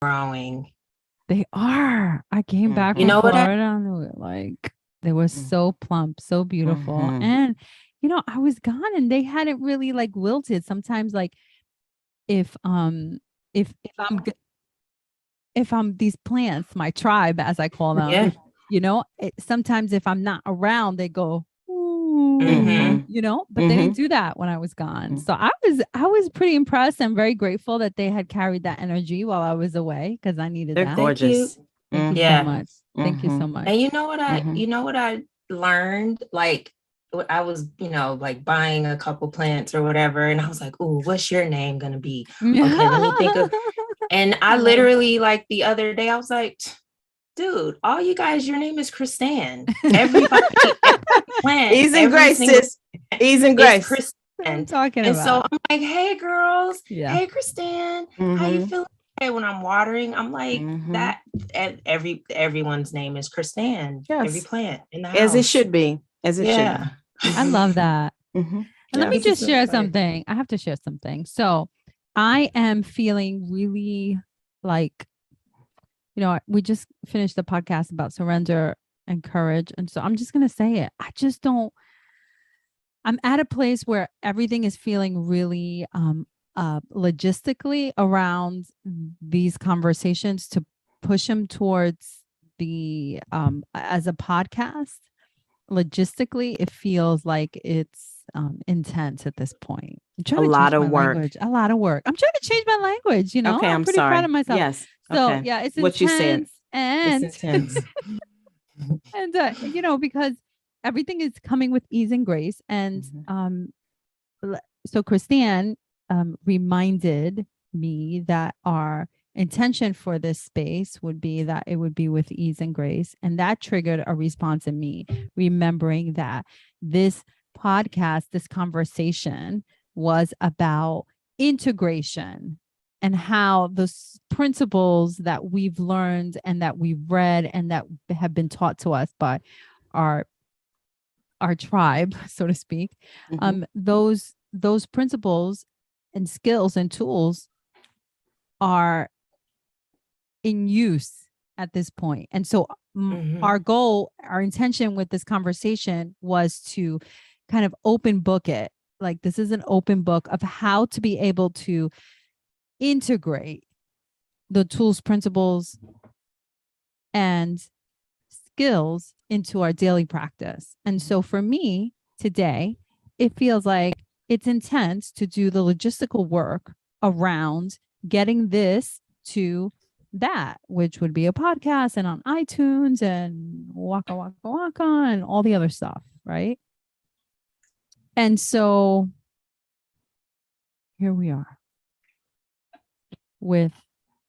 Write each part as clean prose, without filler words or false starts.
growing. They are. I came back You from know what Florida and like they were so plump, so beautiful. And I was gone and they hadn't really like wilted. Sometimes like if if I'm these plants, my tribe as I call them, Yeah. sometimes if I'm not around, they go, Mhm. but they didn't do that when I was gone. So I was pretty impressed and very grateful that they had carried that energy while I was away because I needed They're that. gorgeous. Thank you so Yeah. much. Thank you so much. And you know what I learned? Like I was, like buying a couple plants or whatever. And I was like, "Ooh, what's your name gonna be?" Okay, let me think of. And I literally, like the other day, I was like, dude, all you guys, your name is Kristan. Everybody, every plant, Ease and every grace, single sis. Ease and grace. Kristan. I'm talking And about. so I'm like, hey girls, Yeah. hey Kristan, how you feeling? Hey, when I'm watering, I'm like that. And everyone's name is Kristan. Yes. Every plant in the house, as it should be. As it should be. I love that. Mm-hmm. And let me just share something. I have to share something. So I am feeling really like, we just finished the podcast about surrender and courage. And so I'm just going to say it. I'm at a place where everything is feeling really logistically around these conversations to push them towards the as a podcast. Logistically, it feels like it's intense at this point. I'm trying to change my language. A lot of work. I'm trying to change my language. Okay, I'm pretty proud of myself. Yes. So okay. yeah, it's what intense. You said. It's intense. And because everything is coming with ease and grace. And so Christiane reminded me that our intention for this space would be that it would be with ease and grace. And that triggered a response in me, remembering that this podcast, this conversation was about integration and how the principles that we've learned and that we've read and that have been taught to us by our tribe, so to speak, those principles and skills and tools are in use at this point. And so our goal, our intention with this conversation was to kind of open book it. Like this is an open book of how to be able to integrate the tools, principles, and skills into our daily practice. And so for me today, it feels like it's intense to do the logistical work around getting this to that, which would be a podcast and on iTunes and Waka Waka Waka and all the other stuff, right? And so here we are with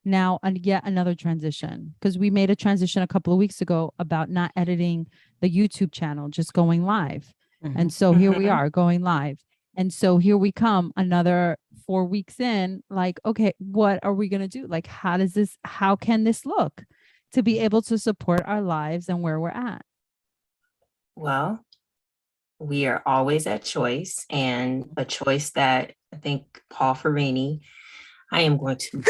now yet another transition, because we made a transition a couple of weeks ago about not editing the YouTube channel, just going live. And so here we are going live. And so here we come another 4 weeks in, like, okay, what are we going to do? Like, how can this look to be able to support our lives and where we're at? Well, we are always at choice, and a choice that I think Paul Ferrini, I am going to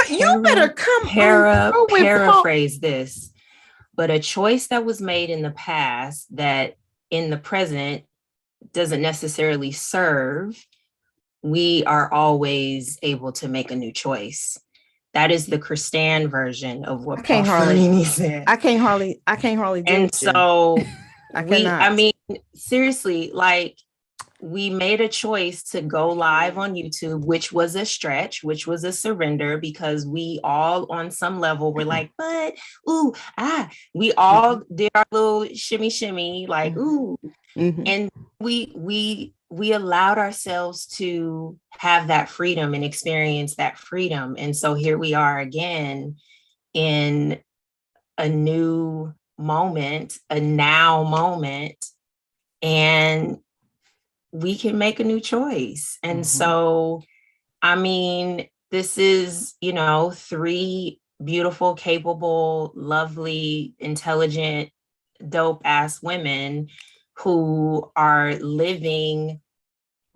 paraphrase this, but a choice that was made in the past that in the present doesn't necessarily serve, we are always able to make a new choice. That is the Kristan version of what Paul Ferrini said. I can't hardly do and so I mean, seriously, like, we made a choice to go live on YouTube, which was a stretch, which was a surrender, because we all on some level were like, but, ooh, we all did our little shimmy, like, ooh. And we allowed ourselves to have that freedom and experience that freedom. And so here we are again in a new moment, a now moment, and we can make a new choice. And so, I mean, this is, 3 beautiful, capable, lovely, intelligent, dope ass women who are living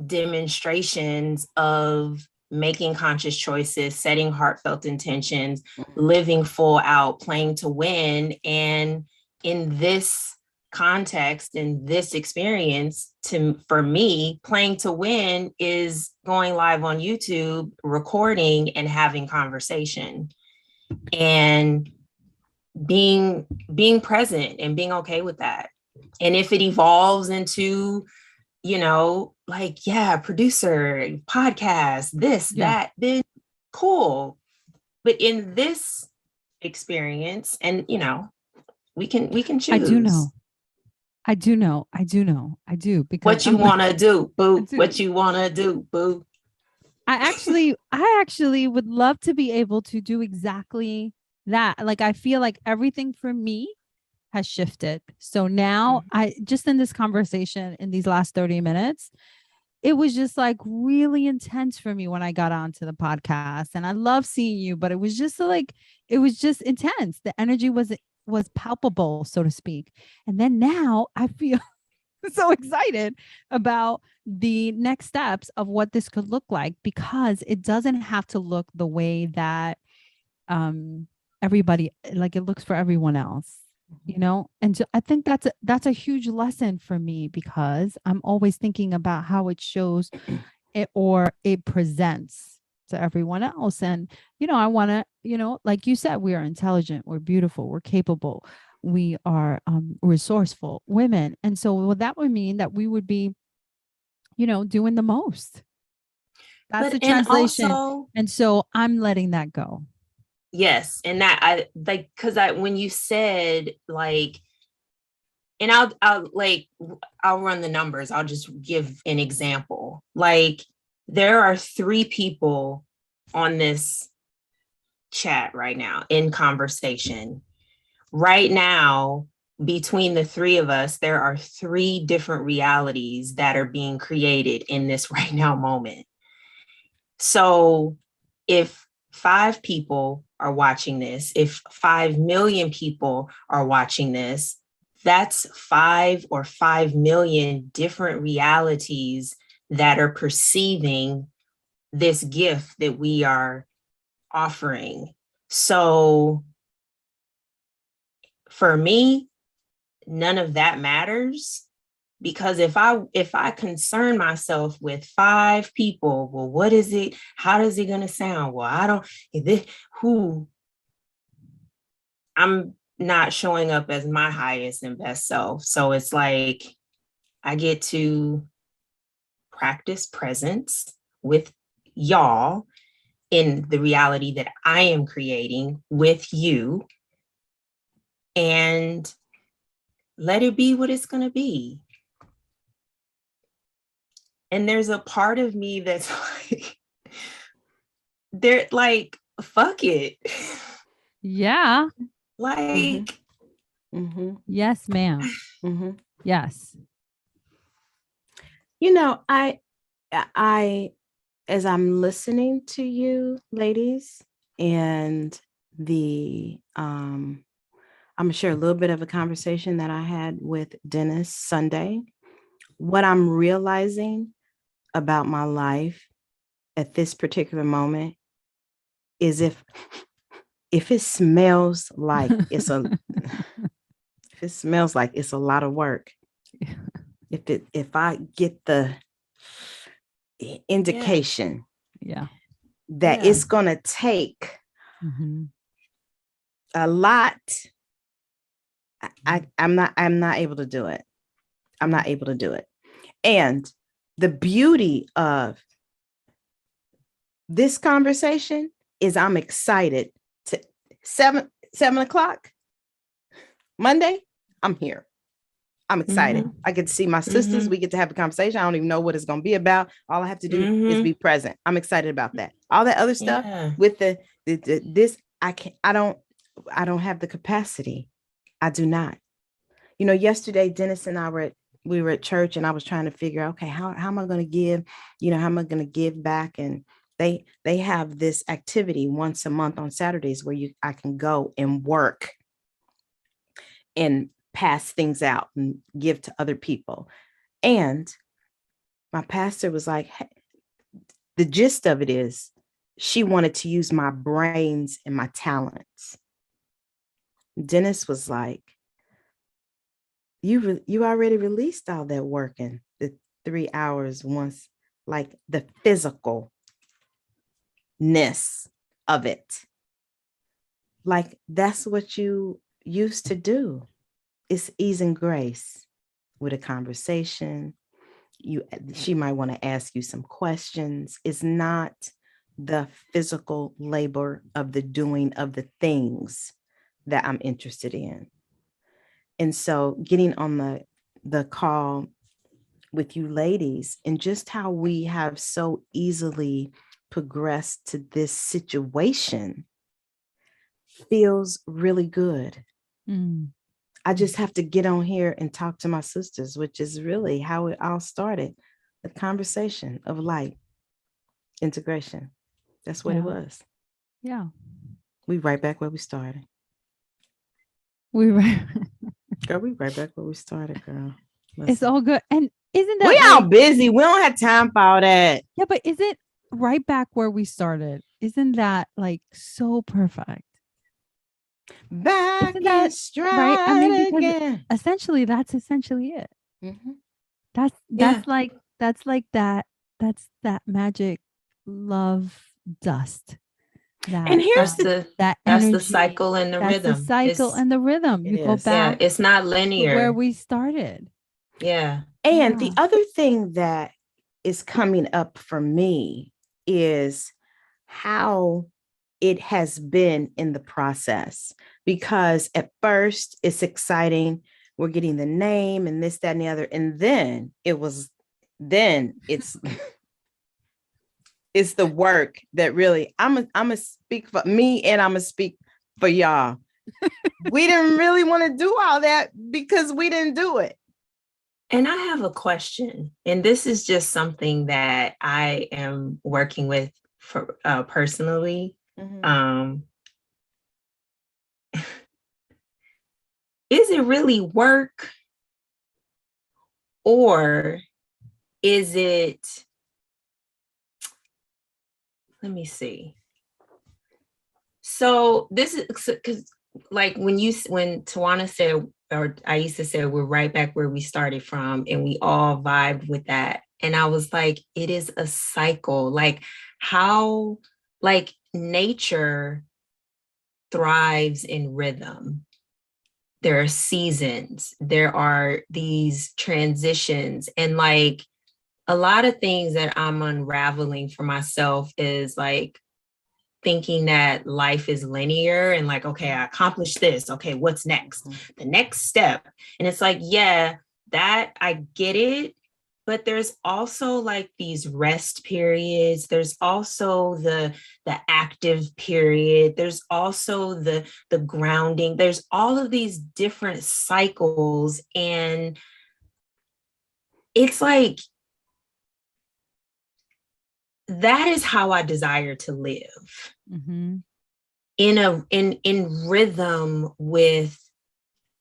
demonstrations of making conscious choices, setting heartfelt intentions, living full out, playing to win. And in this context, in this experience, for me, playing to win is going live on YouTube, recording and having conversation, and being present and being okay with that. And if it evolves into, like, yeah, producer, podcast, this, that, then cool. But in this experience, and we can choose. I do know. Because what you want to do, boo. What you want to do, boo. I actually would love to be able to do exactly that. Like, I feel like everything for me has shifted. So now I just in this conversation in these last 30 minutes, it was just like really intense for me when I got onto the podcast, and I love seeing you, but it was just intense. The energy was palpable, so to speak. And then now I feel so excited about the next steps of what this could look like, because it doesn't have to look the way that everybody, like, it looks for everyone else, and so I think that's a huge lesson for me, because I'm always thinking about how it shows it, or it presents to everyone else. And I want to, like you said, we are intelligent, we're beautiful, we're capable, we are resourceful women. And so that would mean that we would be, doing the most. That's the translation. And so I'm letting that go. Yes. And that I like, because when you said, like, and I'll run the numbers. I'll just give an example. Like, there are 3 people on this chat right now in conversation. Right now, between the 3 of us, there are 3 different realities that are being created in this right now moment. So if 5 people are watching this, if 5 million people are watching this, that's 5 or 5 million different realities that are perceiving this gift that we are offering. So for me, none of that matters, because if I concern myself with 5 people, well, what is it? How is it going to sound? Well, I'm not showing up as my highest and best self. So it's like, I get to practice presence with y'all in the reality that I am creating with you, and let it be what it's going to be. And there's a part of me that's like, they're like, fuck it. Yeah. Like, yes, ma'am. Yes. I, as I'm listening to you ladies, and I'm gonna share a little bit of a conversation that I had with Dennis Sunday. What I'm realizing about my life at this particular moment is if it smells like it's a lot of work, if I get the indication that it's gonna take a lot, I'm not able to do it. I'm not able to do it. And the beauty of this conversation is I'm excited to 7 o'clock Monday. I'm here. I'm excited. I get to see my sisters. We get to have a conversation. I don't even know what it's going to be about. All I have to do is be present. I'm excited about that. All that other stuff with this, I don't have the capacity. I do not. Yesterday, Dennis and I we were at church, and I was trying to figure out, okay, how am I going to give, how am I going to give back? And they have this activity once a month on Saturdays where I can go and work and pass things out and give to other people. And my pastor was like, hey, the gist of it is she wanted to use my brains and my talents. Dennis was like, you already released all that work in the 3 hours once, like the physicalness of it. Like that's what you used to do. It's ease and grace with a conversation. She might want to ask you some questions. It's not the physical labor of the doing of the things that I'm interested in. And so getting on the call with you ladies and just how we have so easily progressed to this situation feels really good. I just have to get on here and talk to my sisters, which is really how it all started. The conversation of light, integration. That's what it was. Yeah. We right back where we started. Girl, we right back where we started, girl. Listen. It's all good. And isn't that we all busy? We don't have time for all that. Yeah, but is it right back where we started? Isn't that like so perfect? Back in stride, right? I mean, again. Essentially, that's essentially it. Mm-hmm. That's like that magic love dust. And here's that's the cycle and the rhythm. That's the cycle and the rhythm. You go back. Yeah, it's not linear. Where we started. Yeah. And the other thing that is coming up for me is how it has been in the process. Because at first it's exciting. We're getting the name and this, that, and the other. And then it's it's the work that really I'm gonna speak for me and I'm gonna speak for y'all. We didn't really want to do all that because we didn't do it. And I have a question, and this is just something that I am working with for personally. Mm-hmm. Is it really work, or is it? Let me see. So this is because, like, when Tawana said, or Aisha said, we're right back where we started from, and we all vibed with that. And I was like, it is a cycle. Like how, like nature thrives in rhythm. There are seasons. There are these transitions, and like a lot of things that I'm unraveling for myself is like thinking that life is linear and like, okay, I accomplished this. Okay, what's next? The next step. And it's like, yeah, that I get it. But there's also like these rest periods. There's also the active period. There's also the grounding. There's all of these different cycles. And it's like, that is how I desire to live. Mm-hmm. in rhythm with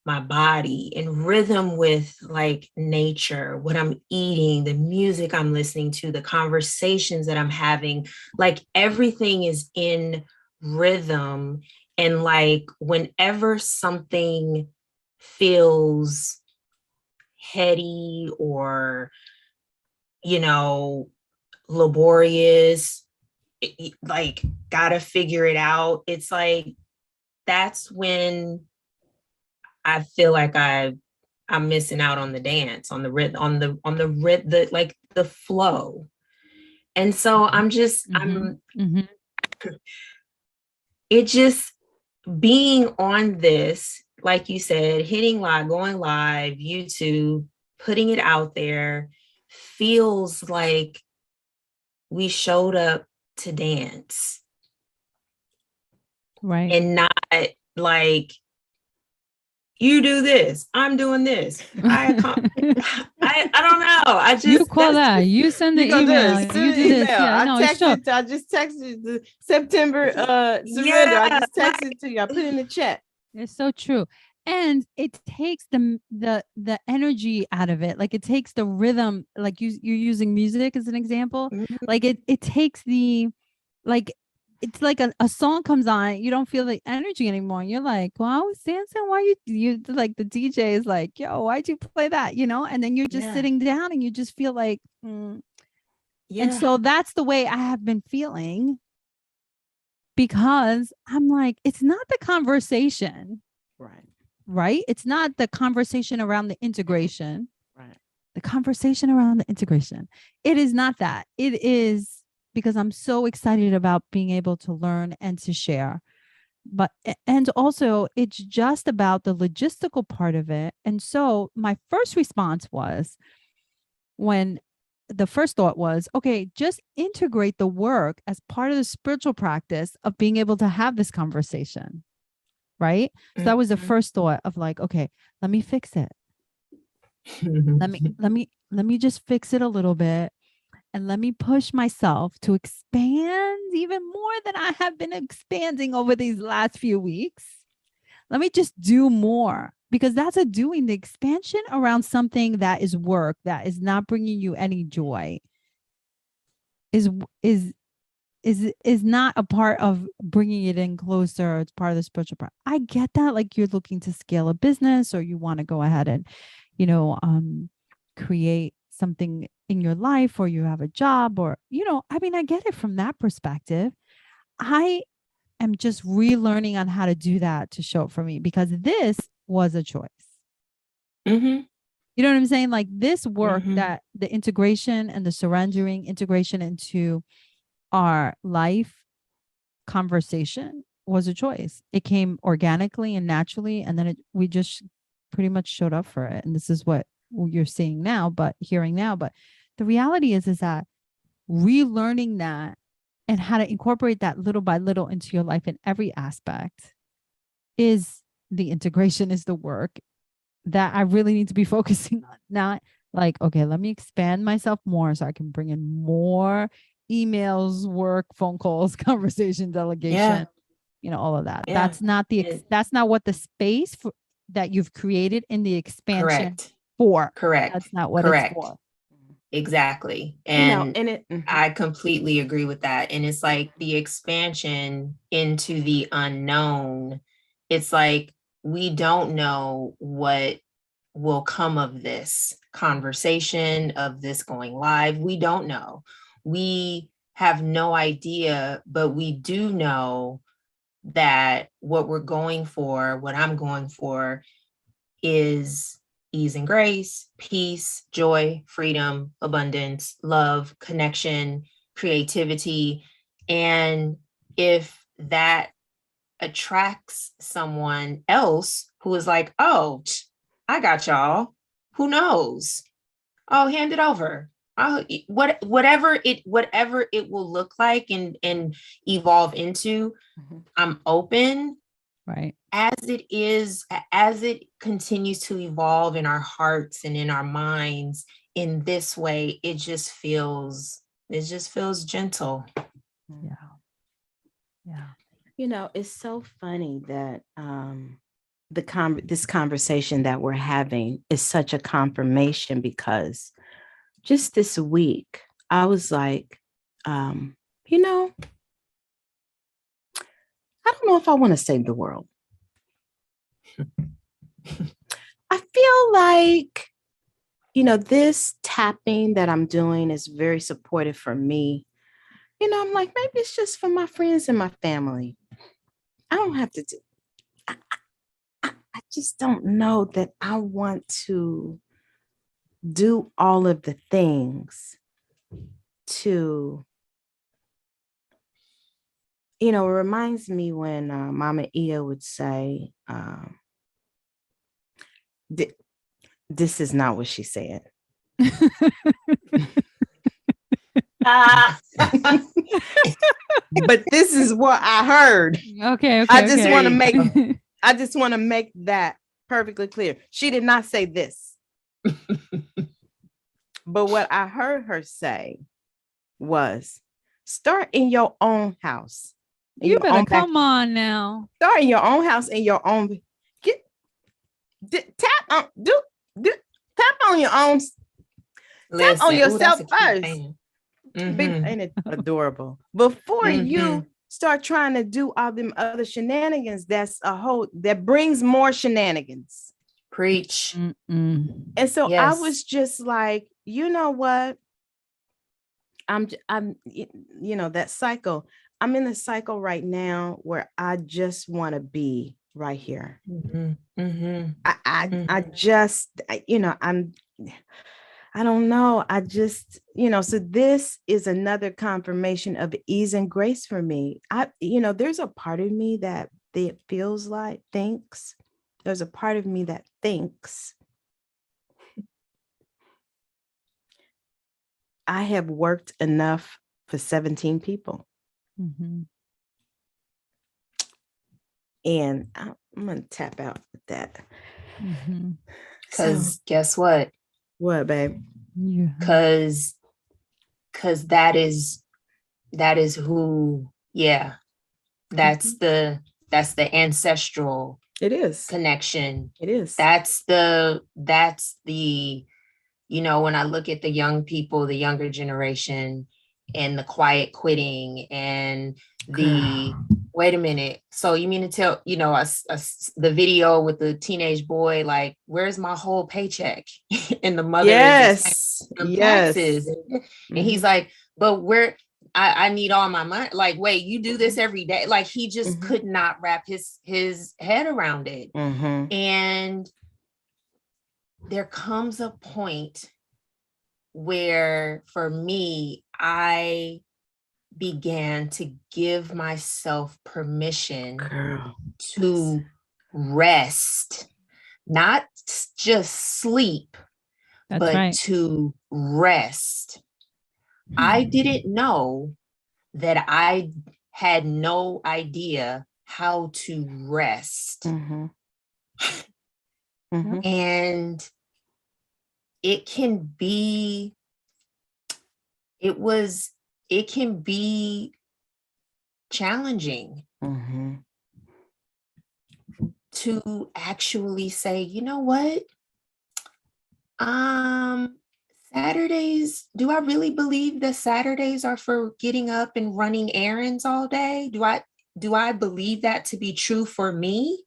my body, in rhythm with like nature, what I'm eating, the music I'm listening to, the conversations that I'm having, like everything is in rhythm. And like whenever something feels heady or, laborious, like gotta figure it out, it's like that's when I feel like I'm missing out on the dance, on the rhythm, on the like the flow. And so I'm just it just being on this, like you said, hitting live, going live, YouTube, putting it out there, feels like we showed up to dance. Right. And not like, you do this, I'm doing this. I don't know. I just, you call that. You send the email. You do this. Yeah, I just texted the September surrender. I just texted it to you. I put it in the chat. It's so true. and it takes the energy out of it. Like it takes the rhythm, like you're using music as an example. Mhm. Like it takes the, like, it's like a song comes on, you don't feel the energy anymore. You're like, well, I was dancing. Why you like the DJ is like, yo, why'd you play that? And then you're just Yeah. sitting down and you just feel like, And Yeah. so that's the way I have been feeling, because I'm like, it's not the conversation, right? It's not the conversation around the integration, Right. the conversation around the integration. It is not that. It is because I'm so excited about being able to learn and to share. But, and also it's just about the logistical part of it. And so my first response was, when the first thought was, okay, just integrate the work as part of the spiritual practice of being able to have this conversation. Right. So that was the first thought of like, okay, let me fix it. Let me just fix it a little bit, and let me push myself to expand even more than I have been expanding over these last few weeks. Let me just do more, because that's a doing. The expansion around something that is work, that is not bringing you any joy, is not a part of bringing it in closer. It's part of the spiritual part. I get that. Like you're looking to scale a business, or you want to go ahead and, create something in your life, or you have a job, or, I mean, I get it from that perspective. I am just relearning on how to do that to show up for me, because this was a choice. Mm-hmm. You know what I'm saying? Like this work, that the integration and the surrendering, integration into our life conversation was a choice. It came organically and naturally, and then we just pretty much showed up for it. And this is what you're seeing now, but hearing now. But the reality is that relearning that and how to incorporate that little by little into your life in every aspect is the integration, is the work that I really need to be focusing on. Not like, okay, let me expand myself more so I can bring in more emails, work, phone calls, conversation, delegation, all of that. Yeah. That's not that's not what the space that you've created in the expansion for. Correct. That's not what it's for. Exactly. And, I completely agree with that. And it's like the expansion into the unknown. It's like, we don't know what will come of this conversation, of this going live. We don't know. We have no idea, but we do know that what we're going for, what I'm going for, is ease and grace, peace, joy, freedom, abundance, love, connection, creativity. And if that attracts someone else who is like, oh, I got y'all, who knows? Oh, hand it over. Whatever it will look like and evolve into, I'm open. Right. As it continues to evolve in our hearts and in our minds in this way, it just feels gentle. Yeah. It's so funny that this conversation that we're having is such a confirmation, because just this week I was like, I don't know if I want to save the world. I feel like, this tapping that I'm doing is very supportive for me. I'm like, maybe it's just for my friends and my family. I don't have to do. I just don't know that I want to do all of the things to, it reminds me when Mama Ia would say, this is not what she said. But this is what I heard. Okay. I just want to make that perfectly clear. She did not say this. But what I heard her say was, start in your own house. You better come on now. Start in your own house, in your own. tap on your own. Tap on yourself first. Mm-hmm. Ain't it adorable? Before you start trying to do all them other shenanigans, that brings more shenanigans. Preach. And so I was just like, you know what? I'm that cycle. I'm in a cycle right now where I just want to be right here. I just, I don't know. I just, so this is another confirmation of ease and grace for me. There's a part of me that thinks. There's a part of me that thinks I have worked enough for 17 people. And I'm going to tap out with that. Because guess what? What, babe? Because that is who, that's the ancestral. It is connection. It is. That's the when I look at the young people, the younger generation, and the quiet quitting and wait a minute. So you mean to tell, the video with the teenage boy, like, where's my whole paycheck? And the mother is taxes. And he's like, but I need all my money. Like, wait, you do this every day? Like, he just could not wrap his head around it. And there comes a point where, for me, I began to give myself permission to rest, not just sleep, to rest. I didn't know that I had no idea how to rest. And it can be challenging to actually say, you know what? Saturdays, do I really believe that Saturdays are for getting up and running errands all day? Do I believe that to be true for me?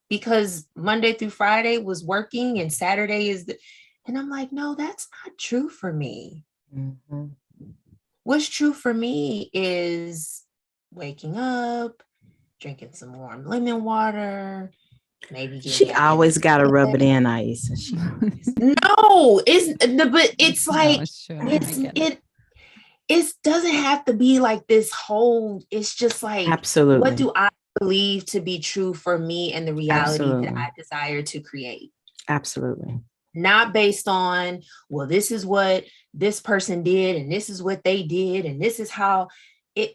Because Monday through Friday was working and Saturday and I'm like, no, that's not true for me. What's true for me is waking up, drinking some warm lemon water, maybe she always got to rub it in, Aisha. No, it's like it doesn't have to be like this whole. It's just like, absolutely, what do I believe to be true for me and the reality that I desire to create? Absolutely. Not based on, well, this is what this person did and this is what they did and this is how it.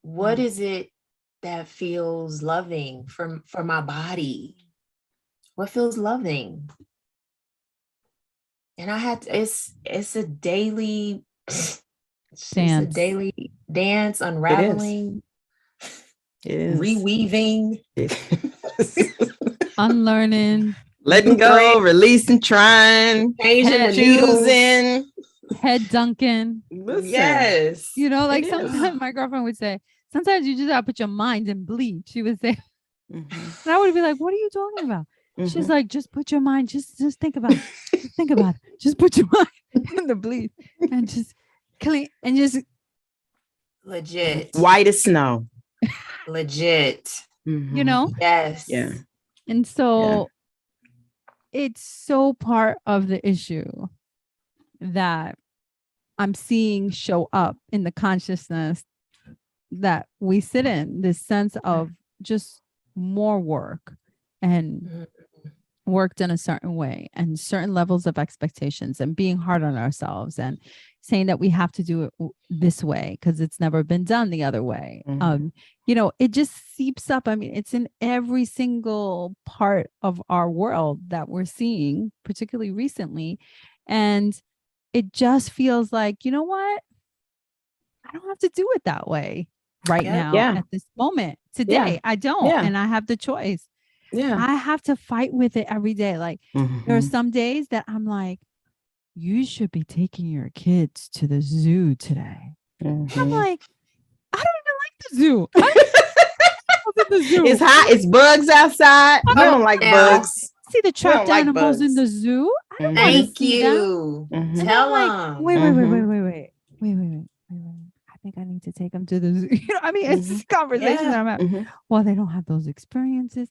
What is it that feels loving for my body? What feels loving? And I had to, it's a daily dance. It's a daily dance, unraveling, it is. Reweaving, unlearning, letting go, releasing, trying, changing, choosing, head dunking. Listen, yes. Like sometimes my girlfriend would say, sometimes you just gotta put your mind in bleed. She would say, and I would be like, what are you talking about? She's like, just put your mind, just think about it. Just think about it. Just put your mind in the bleed and just clean and just legit. White as snow. Legit. Yes. Yeah. And so it's so part of the issue that I'm seeing show up in the consciousness that we sit in, this sense of just more work and worked in a certain way and certain levels of expectations and being hard on ourselves and saying that we have to do it this way because it's never been done the other way. It just seeps up. I mean, it's in every single part of our world that we're seeing, particularly recently. And it just feels like, you know what? I don't have to do it that way now at this moment today. I don't. And I have the choice. Yeah. I have to fight with it every day. Like there are some days that I'm like, you should be taking your kids to the zoo today. I'm like, I don't even like the zoo. I don't like the zoo. It's hot. It's bugs outside. We don't like bugs. See the trapped like animals in bugs. the zoo. I don't want to Thank see you. them. Tell like, them. Wait. I think I need to take them to the zoo. You know, I mean, it's conversations that I'm having. Well, they don't have those experiences.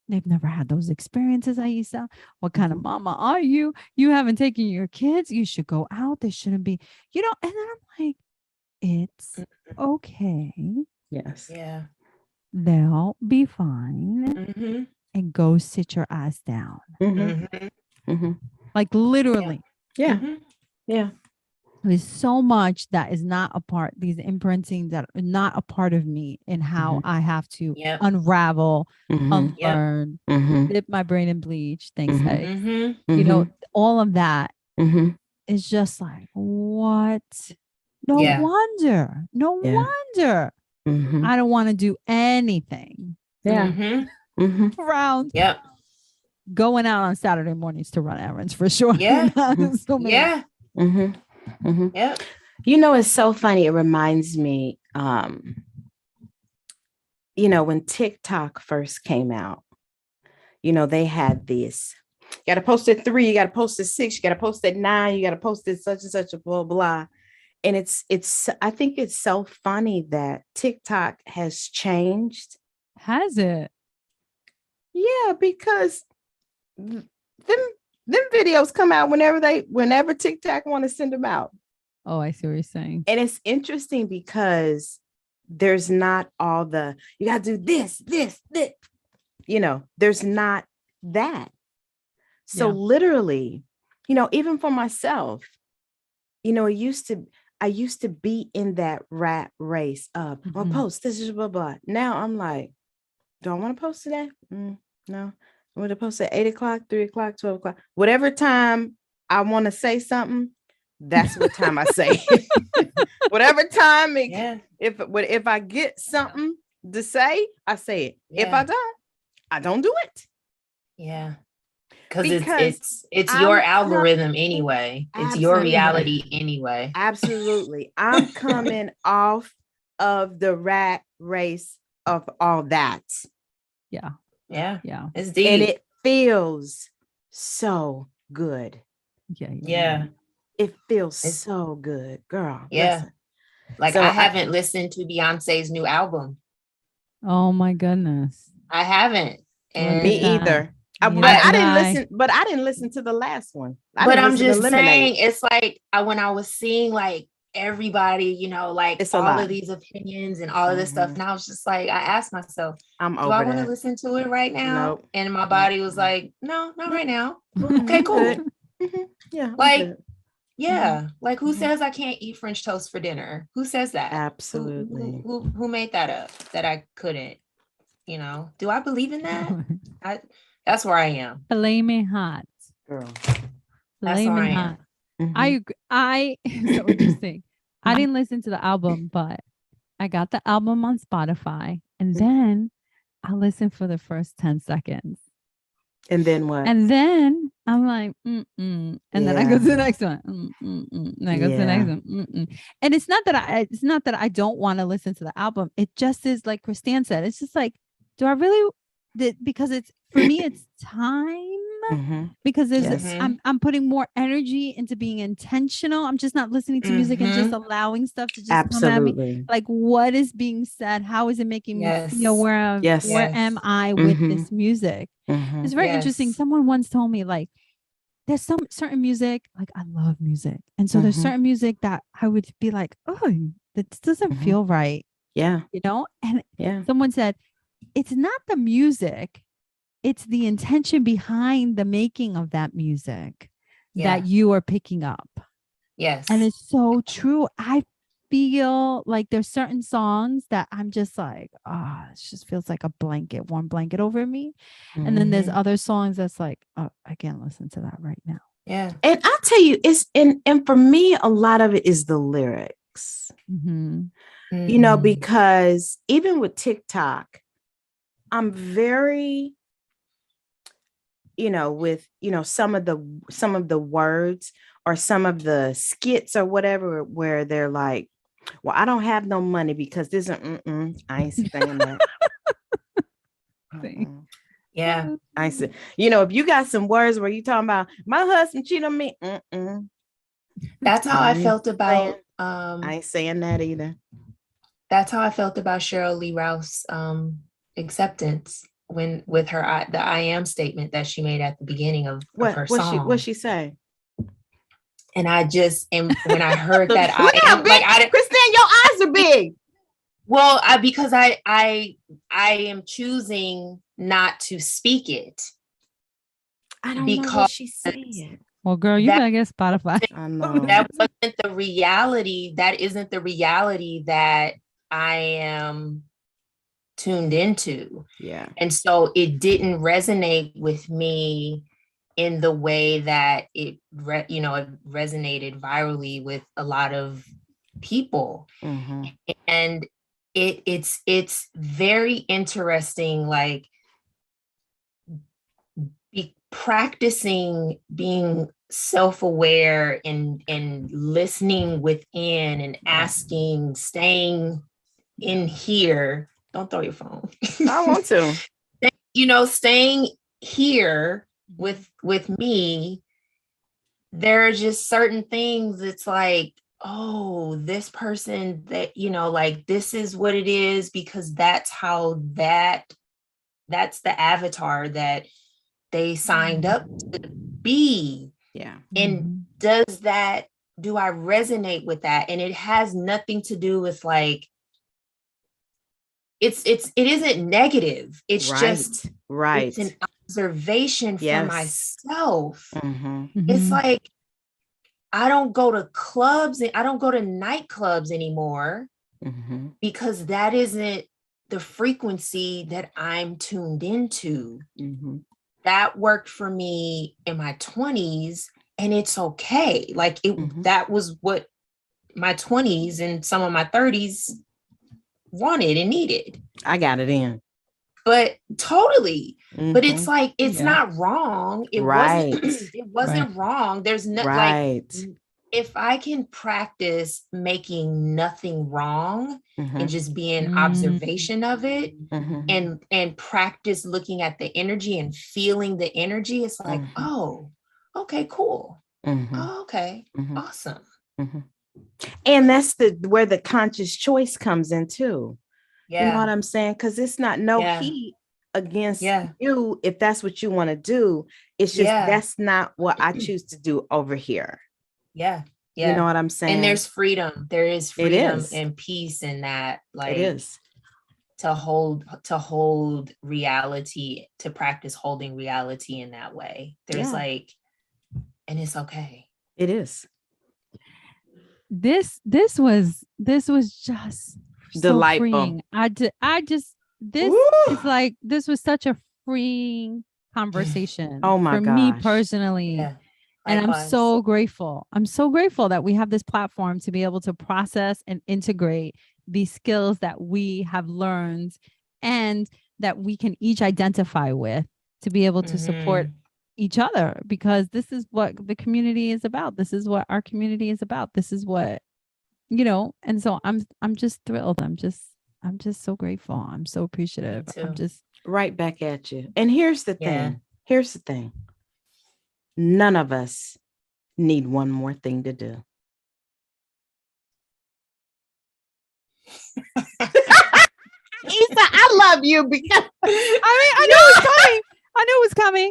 They've never had those experiences, Aisa. What kind of mama are you? You haven't taken your kids. You should go out. They shouldn't be, you know. And then I'm like, it's okay. Yes. Yeah. They'll be fine. And go sit your ass down. Like literally. Yeah. Yeah. There's so much that is not a part, these imprinting that are not a part of me and how I have to unravel, unlearn, dip my brain in bleach, thanks, Eggs. You know, all of that is just like, what? No wonder. No wonder. I don't want to do anything. Around. Going out on Saturday mornings to run errands for sure. So many. You know, it's so funny. It reminds me, you know, when TikTok first came out, you know, they had this. You got to post at 3, you got to post at 6, you got to post at 9, you got to post at such and such a blah, blah. And I think it's so funny that TikTok has changed. Has it? Yeah, because them videos come out whenever TikTok want to send them out. Oh, I see what you're saying. And it's interesting because there's not all you got to do this. You know, there's not that. So literally, you know, even for myself, you know, I used to be in that rat race of, I'll post this is blah, blah. Now I'm like, do I want to post today? No. I'm going to post at 8 o'clock, 3 o'clock, 12 o'clock, whatever time I want to say something. That's what time I say it. Whatever time, if I get something to say, I say it. If I don't, I don't do it. Yeah. Because it's your algorithm anyway. It's your reality anyway. Absolutely. I'm coming off of the rat race of all that. Yeah. It's deep. And it feels so good. Yeah. It feels so good, girl. Yeah. Listen. Like so I haven't listened to Beyonce's new album. Oh my goodness. I haven't. And me either. But I didn't listen to the last one. But I'm just saying, it's like when I was seeing like everybody, you know, like it's all of these opinions and all of this stuff. And I was just like, I asked myself, do I want to listen to it right now? Nope. And my body was like, no, not right now. Okay, cool. Yeah. Like, like who says I can't eat French toast for dinner? Who says that? Absolutely. Who made that up that I couldn't? You know, do I believe in that? That's where I am. Flaming hot. Girl. Flaming hot. I agree. So interesting. I didn't listen to the album, but I got the album on Spotify and then I listened for the first 10 seconds. And then what? And then I'm like, And then I go to the next one. And I go to the next one. And it's not that I don't want to listen to the album. It just is like Christine said. It's just like, do I really? Because it's for me, it's time. Because there's I'm putting more energy into being intentional. I'm just not listening to music and just allowing stuff to just come at me. Like, what is being said? How is it making me feel? Where am I with this music? It's very interesting. Someone once told me, like, there's some certain music, like I love music. And so there's certain music that I would be like, oh, this doesn't feel right. Yeah. You know? And someone said, it's not the music. It's the intention behind the making of that music that you are picking up. Yes. And it's so true. I feel like there's certain songs that I'm just like, it just feels like a warm blanket over me. And then there's other songs that's like, oh, I can't listen to that right now. Yeah. And I'll tell you, and for me, a lot of it is the lyrics. You know, because even with TikTok, I'm very with, some of the words or some of the skits or whatever, where they're like, well, I don't have no money because this, I ain't saying that. Yeah. I said, if you got some words where you talking about my husband cheated on me, that's how I felt about, I ain't saying that either. That's how I felt about Cheryl Lee Rouse acceptance with her the I am statement that she made at the beginning of her song. What she say? And when I heard that, Christine, your eyes are big. Well, because I am choosing not to speak it. I don't know what she said. Well, girl, you better get Spotify. I know. That wasn't the reality. That isn't the reality that I am tuned into. Yeah. And so it didn't resonate with me in the way that it resonated virally with a lot of people. Mm-hmm. And it's very interesting, like practicing being self-aware and listening within and asking, staying in here. Don't throw your phone. I want to. Staying here with me. There are just certain things. It's like, oh, this person that, like, this is what it is, because that's the avatar that they signed up to be. Yeah. And do I resonate with that? And it has nothing to do with like, it isn't negative. It's just right. It's an observation for myself. It's like, I don't go to clubs and I don't go to nightclubs anymore because that isn't the frequency that I'm tuned into. That worked for me in my 20s, and it's okay. Like that was what my 20s and some of my 30s wanted and needed. I got it in. But totally. But it's like, it's not wrong. It wasn't wrong. There's no like, if I can practice making nothing wrong and just be in observation of it and practice looking at the energy and feeling the energy, it's like, oh, okay, cool. Oh, okay. Awesome. And that's where the conscious choice comes in too. Yeah. You know what I'm saying? Because it's not heat against you if that's what you want to do. It's just that's not what I choose to do over here. Yeah. You know what I'm saying? And there's freedom. There is freedom and peace in that. Like, it is to hold reality, to practice holding reality in that way. There's like, and it's okay. It is. This was just delightful. So freeing. It's like, this was such a freeing conversation. Oh my for gosh. me personally. Yeah. And I'm so grateful. I'm so grateful that we have this platform to be able to process and integrate these skills that we have learned and that we can each identify with, to be able to support each other, because this is what the community is about. This is what our community is about. This is what, and so I'm just thrilled. I'm just so grateful. I'm so appreciative. I'm just right back at you. And here's the thing. Here's the thing. None of us need one more thing to do. Issa, I love you because I knew it was coming.